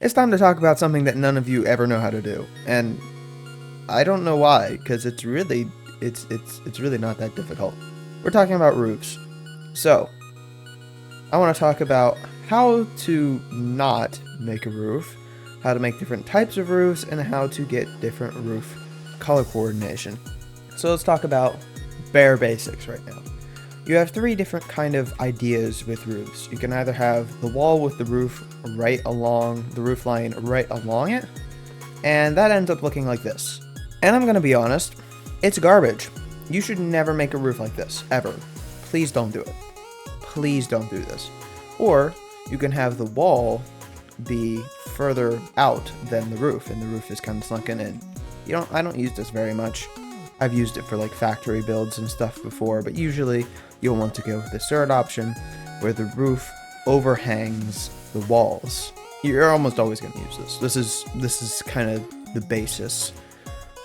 It's time to talk about something that none of you ever know how to do, and I don't know why, because it's really not that difficult. We're talking about roofs. So, I want to talk about how to not make a roof, how to make different types of roofs, and how to get different roof color coordination. So let's talk about bare basics right now. You have three different kind of ideas with roofs. You can either have the wall with the roof right along the roof line right along it, and that ends up looking like this. And I'm gonna be honest, it's garbage. You should never make a roof like this, ever. Please don't do it. Please don't do this. Or you can have the wall be further out than the roof, and the roof is kind of sunken in. I don't use this very much. I've used it for like factory builds and stuff before, but usually you'll want to go with the third option where the roof overhangs the walls. You're almost always going to use this. This is kind of the basis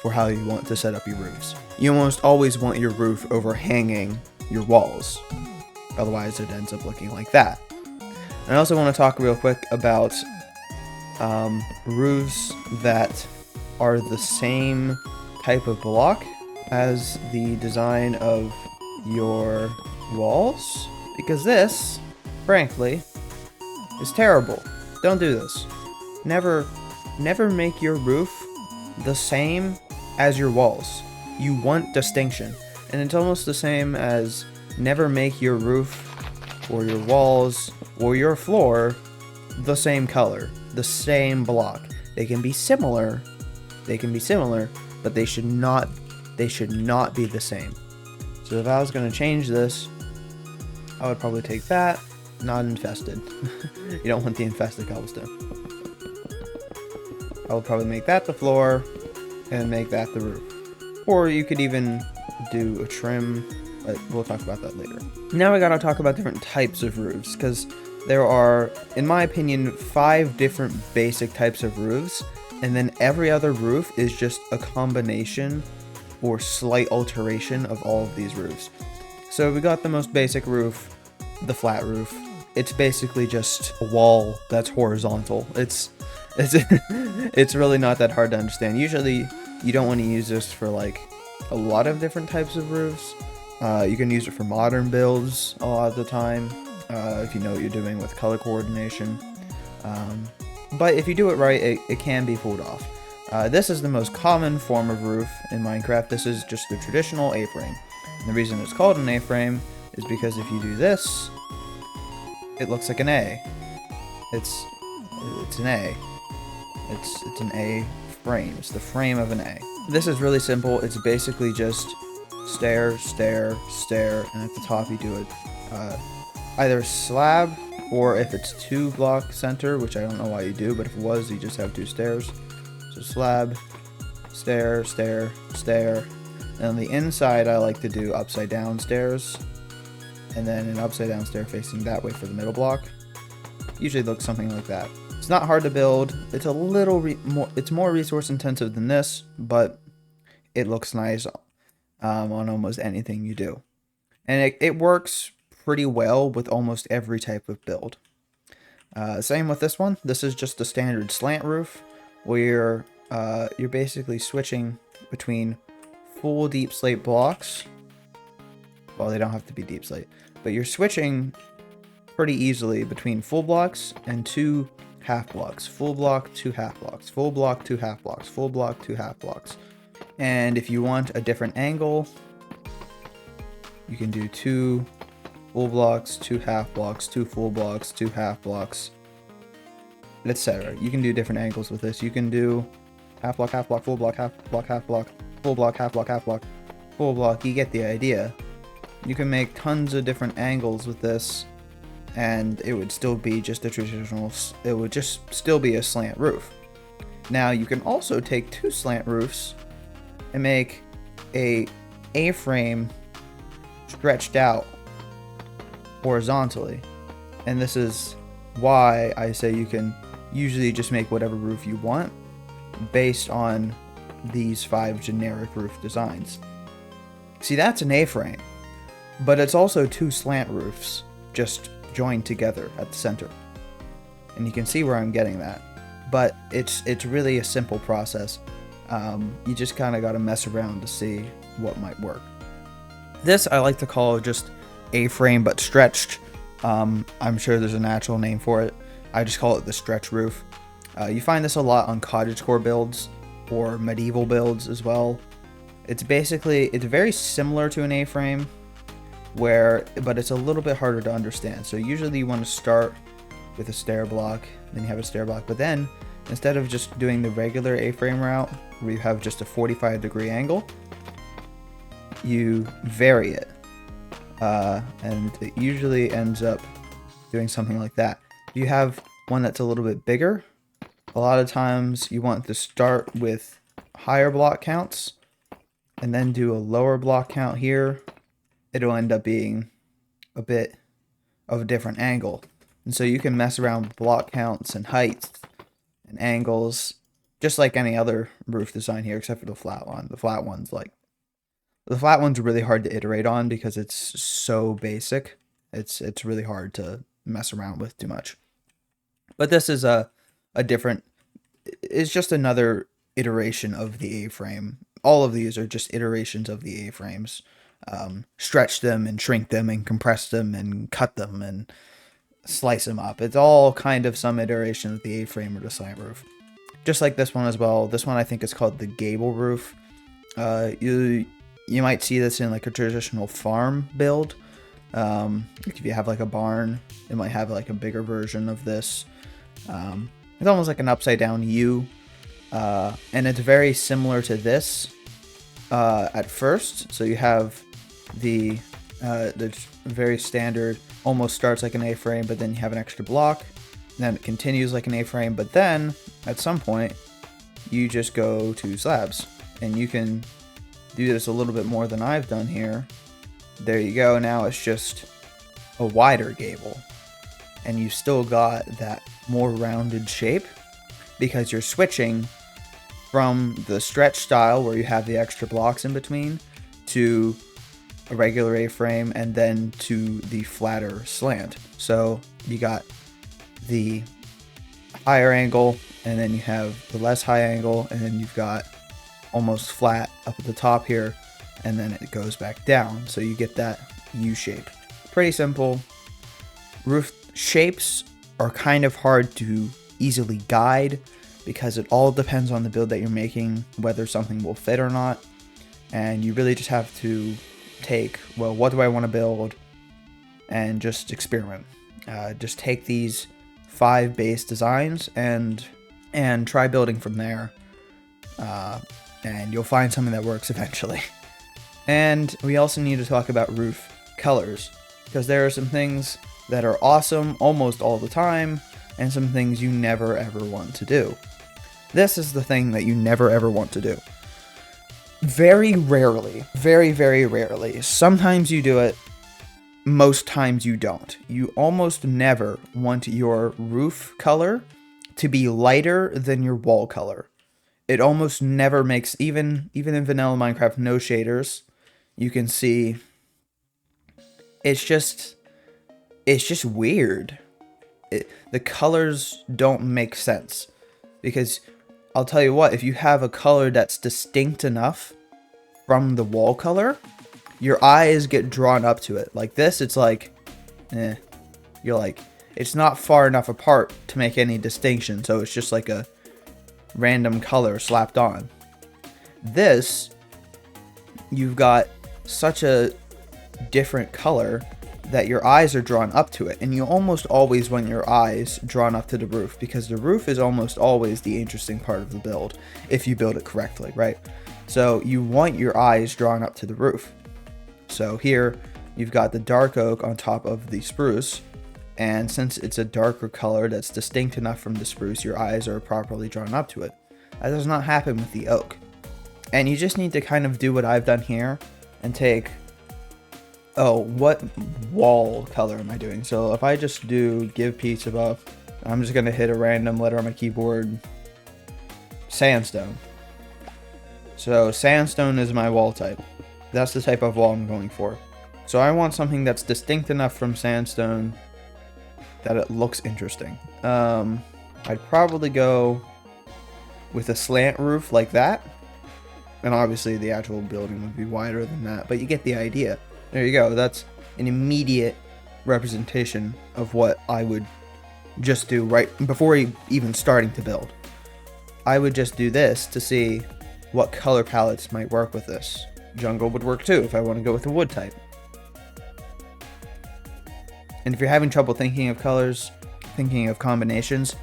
for how you want to set up your roofs. You almost always want your roof overhanging your walls. Otherwise it ends up looking like that. And I also want to talk real quick about roofs that are the same type of block as the design of your walls, because this, frankly, is terrible. Don't do this. Never make your roof the same as your walls. You want distinction, and it's almost the same as never make your roof or your walls or your floor the same color, the same block. They can be similar, but they should not be the same. So if I was going to change this, I would probably take that, not infested. You don't want the infested cobblestone. I would probably make that the floor and make that the roof. Or you could even do a trim, but we'll talk about that later. Now we gotta talk about different types of roofs, because there are, in my opinion, 5 different basic types of roofs, and then every other roof is just a combination or slight alteration of all of these roofs. So we got the most basic roof, the flat roof. It's basically just a wall that's horizontal. It's really not that hard to understand. Usually you don't want to use this for like a lot of different types of roofs. You can use it for modern builds a lot of the time, if you know what you're doing with color coordination. But if you do it right, it can be pulled off. This is the most common form of roof in Minecraft. This is just the traditional A-frame. And the reason it's called an A-frame is because if you do this, it looks like an A. It's an A. It's an A-frame. It's the frame of an A. This is really simple. It's basically just stair, stair, stair, and at the top you do it either slab, or if it's 2 block center, which I don't know why you do, but if it was, you just have 2 stairs. So slab, stair, stair, stair. And on the inside, I like to do upside down stairs. And then an upside down stair facing that way for the middle block. Usually looks something like that. It's not hard to build. It's a little it's more resource intensive than this, but it looks nice on almost anything you do. And it works pretty well with almost every type of build. Same with this one. This is just a standard slant roof, where you're basically switching between full deep slate blocks. Well, they don't have to be deep slate, but you're switching pretty easily between full blocks and 2 half blocks. Full block, 2 half blocks. Full block, 2 half blocks. Full block, 2 half blocks. And if you want a different angle, you can do 2 full blocks, 2 half blocks, 2 full blocks, 2 half blocks, etc. You can do different angles with this. You can do half block, full block, half block, full block, half block, full block. You get the idea. You can make tons of different angles with this, and it would still be just a traditional, it would just still be a slant roof. Now you can also take 2 slant roofs and make a A-frame stretched out horizontally. And this is why I say you can usually just make whatever roof you want based on these 5 generic roof designs. See, that's an A-frame, but it's also 2 slant roofs just joined together at the center. And you can see where I'm getting that. but it's really a simple process. You just kind of got to mess around to see what might work. This I like to call just A-frame but stretched. I'm sure there's a natural name for it. I just call it the stretch roof. You find this a lot on cottagecore builds or medieval builds as well. It's very similar to an A-frame, but it's a little bit harder to understand. So usually you want to start with a stair block, then you have a stair block, but then instead of just doing the regular A-frame route where you have just a 45-degree angle, you vary it, and it usually ends up doing something like that. If you have one that's a little bit bigger, a lot of times you want to start with higher block counts and then do a lower block count here. It'll end up being a bit of a different angle. And so you can mess around with block counts and heights and angles, just like any other roof design here, except for the flat one. The flat one's really hard to iterate on because it's so basic. It's really hard to mess around with too much. But this is it's just another iteration of the A-frame. All of these are just iterations of the A-frames. Stretch them and shrink them and compress them and cut them and slice them up. It's all kind of some iteration of the A-frame or the slant roof. Just like this one as well. This one I think is called the gable roof. You might see this in like a traditional farm build. Like if you have like a barn, it might have like a bigger version of this. It's almost like an upside down U. And it's very similar to this at first. So you have the very standard, almost starts like an A-frame, but then you have an extra block. And then it continues like an A-frame, but then at some point you just go to slabs, and you can do this a little bit more than I've done here. There you go. Now it's just a wider gable, and you still got that more rounded shape because you're switching from the stretch style where you have the extra blocks in between to a regular A-frame, and then to the flatter slant. So you got the higher angle, and then you have the less high angle, and then you've got almost flat up at the top here, and then it goes back down. So you get that U shape. Pretty simple. Roof shapes are kind of hard to easily guide because it all depends on the build that you're making, whether something will fit or not. And you really just have to take, well, what do I want to build, and just experiment. Just take these 5 base designs and try building from there, and you'll find something that works eventually. And we also need to talk about roof colors, because there are some things that are awesome almost all the time, and some things you never ever want to do. This is the thing that you never ever want to do. Very rarely, very, very rarely, sometimes you do it, most times you don't. You almost never want your roof color to be lighter than your wall color. It almost never makes, even in vanilla Minecraft, no shaders, you can see it's just weird. The colors don't make sense, because I'll tell you what, if you have a color that's distinct enough from the wall color, your eyes get drawn up to it. Like this, it's like, you're like, it's not far enough apart to make any distinction, so it's just like a random color slapped on. This, you've got such a different color that your eyes are drawn up to it, and you almost always want your eyes drawn up to the roof, because the roof is almost always the interesting part of the build if you build it correctly, right? So you want your eyes drawn up to the roof. So here you've got the dark oak on top of the spruce, and since it's a darker color that's distinct enough from the spruce, your eyes are properly drawn up to it. That does not happen with the oak. And you just need to kind of do what I've done here and take, oh, what wall color am I doing? So if I just do give pizza buff, I'm just going to hit a random letter on my keyboard, sandstone. So sandstone is my wall type. That's the type of wall I'm going for. So I want something that's distinct enough from sandstone that it looks interesting. I'd probably go with a slant roof like that. And obviously the actual building would be wider than that, but you get the idea. There you go. That's an immediate representation of what I would just do right before even starting to build. I would just do this to see what color palettes might work with this. Jungle would work too if I want to go with a wood type. And if you're having trouble thinking of colors, thinking of combinations,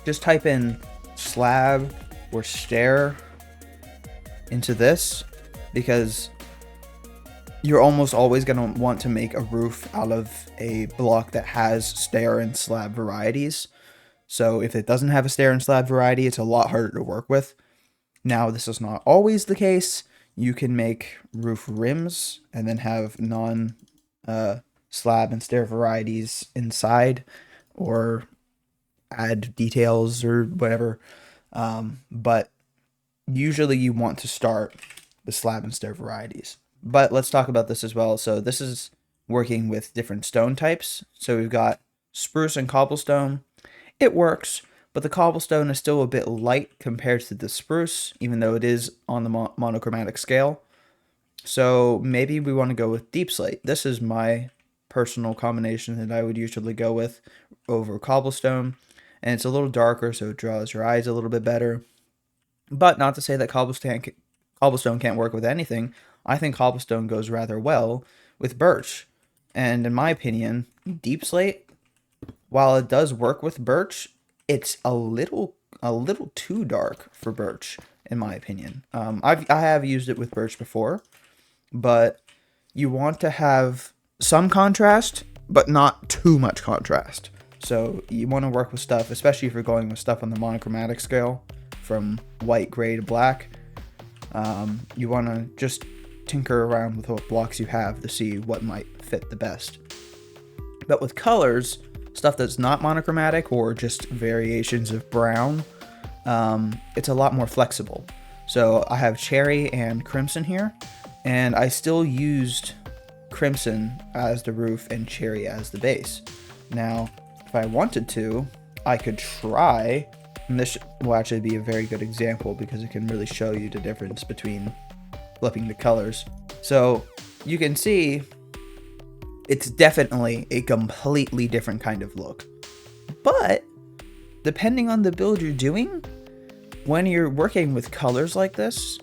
just type in slab or stair into this, because you're almost always going to want to make a roof out of a block that has stair and slab varieties. So if it doesn't have a stair and slab variety, it's a lot harder to work with. Now, this is not always the case. You can make roof rims and then have slab and stair varieties inside, or add details or whatever. But usually you want to start the slab and stair varieties. But let's talk about this as well. So this is working with different stone types. So we've got spruce and cobblestone. It works, but the cobblestone is still a bit light compared to the spruce, even though it is on the monochromatic scale. So maybe we want to go with deep slate. This is my personal combination that I would usually go with over cobblestone. And it's a little darker, so it draws your eyes a little bit better. But not to say that cobblestone can't work with anything. I think cobblestone goes rather well with birch. And in my opinion, deep slate, while it does work with birch, it's a little too dark for birch, in my opinion. I have used it with birch before, but you want to have some contrast, but not too much contrast. So you want to work with stuff, especially if you're going with stuff on the monochromatic scale, from white, gray to black. You want to just tinker around with what blocks you have to see what might fit the best. But with colors, stuff that's not monochromatic or just variations of brown, it's a lot more flexible. So I have cherry and crimson here, and I still used crimson as the roof and cherry as the base. Now, if I wanted to, I could try, and this will actually be a very good example because it can really show you the difference between flipping the colors. So you can see it's definitely a completely different kind of look. But depending on the build you're doing, when you're working with colors like this,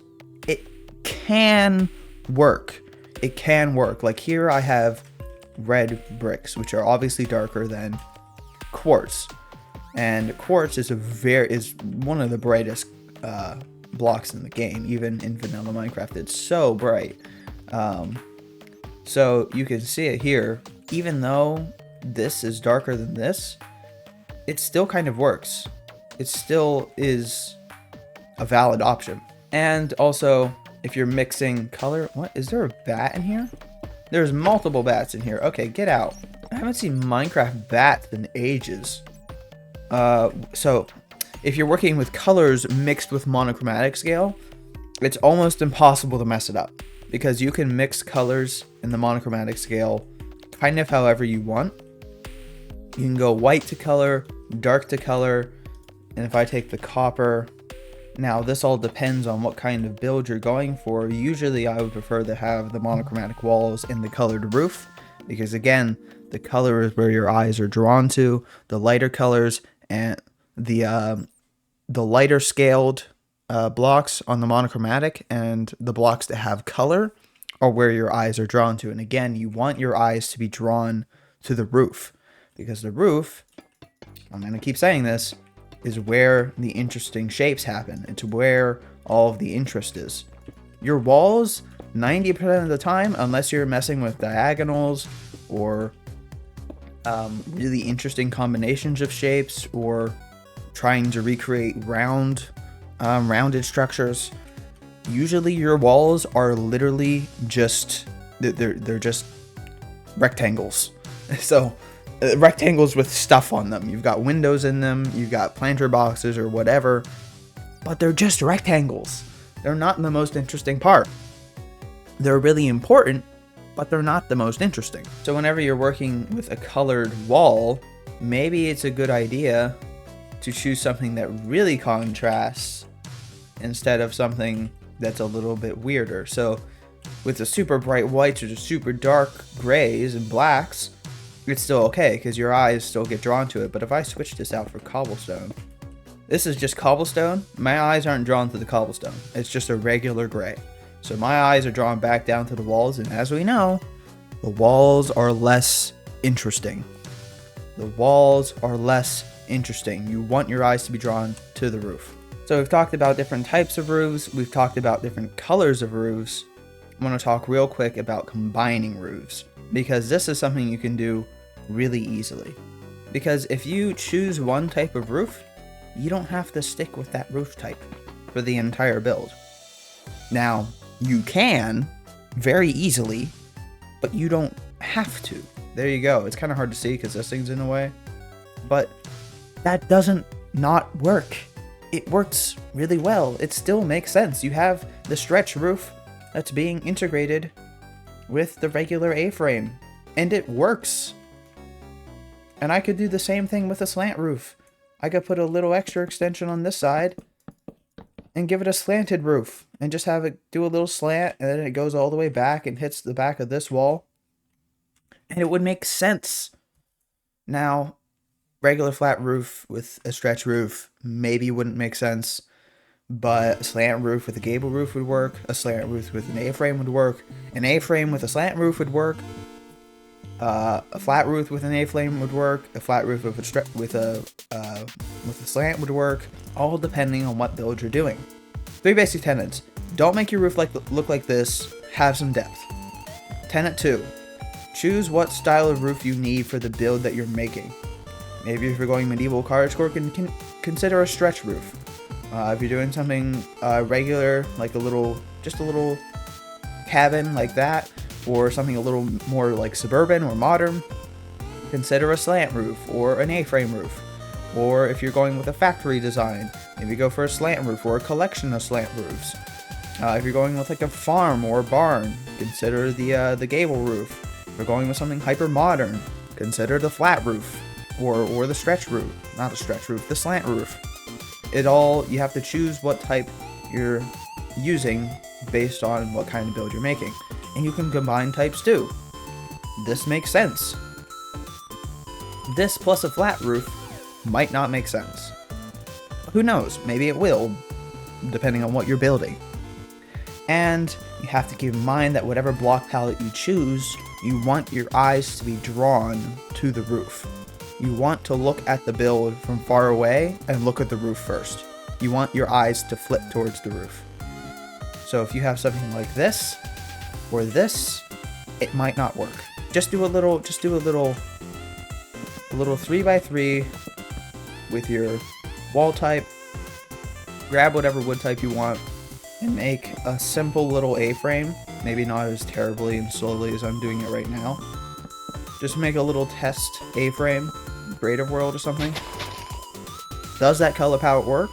it can work. It can work. Like here I have red bricks, which are obviously darker than quartz. And quartz is one of the brightest blocks in the game. Even in vanilla Minecraft, it's so bright. So you can see it here. Even though this is darker than this, it still kind of works. It still is a valid option. And also, if you're mixing color, what is there a bat in here? There's multiple bats in here. Okay, get out. I haven't seen Minecraft bats in ages. So if you're working with colors mixed with monochromatic scale, it's almost impossible to mess it up, because you can mix colors in the monochromatic scale kind of however you want. You can go white to color, dark to color, and if I take the copper, now this all depends on what kind of build you're going for. Usually I would prefer to have the monochromatic walls and the colored roof, because again, the color is where your eyes are drawn to. The lighter colors and the lighter scaled blocks on the monochromatic and the blocks that have color are where your eyes are drawn to. And again, you want your eyes to be drawn to the roof, because the roof, I'm going to keep saying this, is where the interesting shapes happen. It's where all of the interest is. Your walls, 90% of the time, unless you're messing with diagonals or really interesting combinations of shapes, or trying to recreate rounded structures, usually your walls are literally just they're just rectangles. So rectangles with stuff on them. You've got windows in them, you've got planter boxes or whatever, but they're just rectangles. They're not the most interesting part. They're really important, but they're not the most interesting. So whenever you're working with a colored wall, maybe it's a good idea to choose something that really contrasts instead of something that's a little bit weirder. So with the super bright whites or the super dark grays and blacks, it's still okay because your eyes still get drawn to it. But if I switch this out for cobblestone, this is just cobblestone. My eyes aren't drawn to the cobblestone. It's just a regular gray. So my eyes are drawn back down to the walls, and as we know, the walls are less interesting. The walls are less interesting. You want your eyes to be drawn to the roof. So we've talked about different types of roofs. We've talked about different colors of roofs. I want to talk real quick about combining roofs, because this is something you can do really easily. Because if you choose one type of roof, you don't have to stick with that roof type for the entire build. Now, you can very easily, but you don't have to. There you go. It's kind of hard to see because this thing's in the way, but that doesn't not work. It works really well. It still makes sense. You have the stretch roof that's being integrated with the regular A-frame, and it works. And I could do the same thing with a slant roof. I could put a little extra extension on this side and give it a slanted roof and just have it do a little slant, and then it goes all the way back and hits the back of this wall, and it would make sense. Now, regular flat roof with a stretch roof maybe wouldn't make sense, but a slant roof with a gable roof would work. A slant roof with an A-frame would work. An A-frame with a slant roof would work. A flat roof with an A-frame would work. A flat roof with a slant would work. All depending on what build you're doing. 3 basic tenets. Don't make your roof look like this. Have some depth. Tenet 2. Choose what style of roof you need for the build that you're making. Maybe if you're going medieval cottagecore, consider a stretch roof. If you're doing something regular, like just a little cabin like that, or something a little more like suburban or modern, consider a slant roof or an A-frame roof. Or if you're going with a factory design, maybe go for a slant roof or a collection of slant roofs. If you're going with like a farm or a barn, consider the gable roof. If you're going with something hyper modern, consider the flat roof or the stretch roof. Not the stretch roof, the slant roof. You have to choose what type you're using based on what kind of build you're making. And you can combine types too. This makes sense. This plus a flat roof might not make sense. Who knows? Maybe it will, depending on what you're building. And you have to keep in mind that whatever block palette you choose, you want your eyes to be drawn to the roof. You want to look at the build from far away and look at the roof first. You want your eyes to flip towards the roof. So if you have something like this or this, it might not work. Just do a little 3x3 with your wall type. Grab whatever wood type you want and make a simple little A-frame. Maybe not as terribly and slowly as I'm doing it right now. Just make a little test A-frame, Creative World or something. Does that color palette work?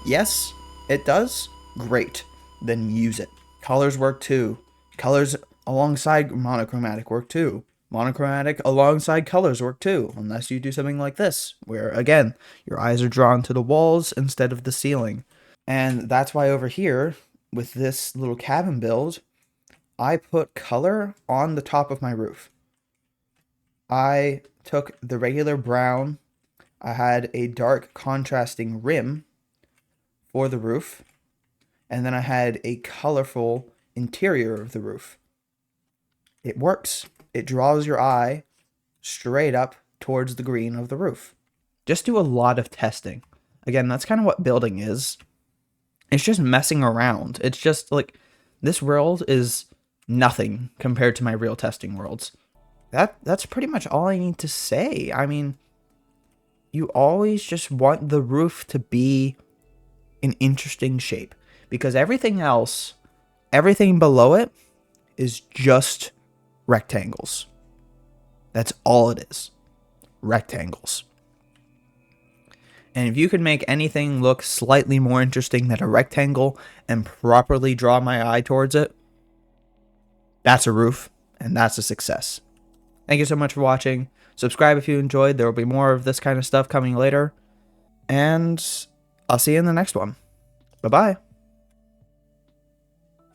Yes, it does. Great. Then use it. Colors work too. Colors alongside monochromatic work too. Monochromatic alongside colors work too, unless you do something like this, where again, your eyes are drawn to the walls instead of the ceiling. And that's why over here, with this little cabin build, I put color on the top of my roof. I took the regular brown, I had a dark contrasting rim for the roof, and then I had a colorful interior of the roof. It works. It draws your eye straight up towards the green of the roof. Just do a lot of testing. Again, that's kind of what building is. It's just messing around. It's just like, this world is nothing compared to my real testing worlds. That's pretty much all I need to say. I mean, you always just want the roof to be an interesting shape, because everything else, everything below it is just rectangles. That's all it is. Rectangles. And if you can make anything look slightly more interesting than a rectangle and properly draw my eye towards it, that's a roof, and that's a success. Thank you so much for watching. Subscribe if you enjoyed. There will be more of this kind of stuff coming later. and I'll see you in the next one. Bye-bye.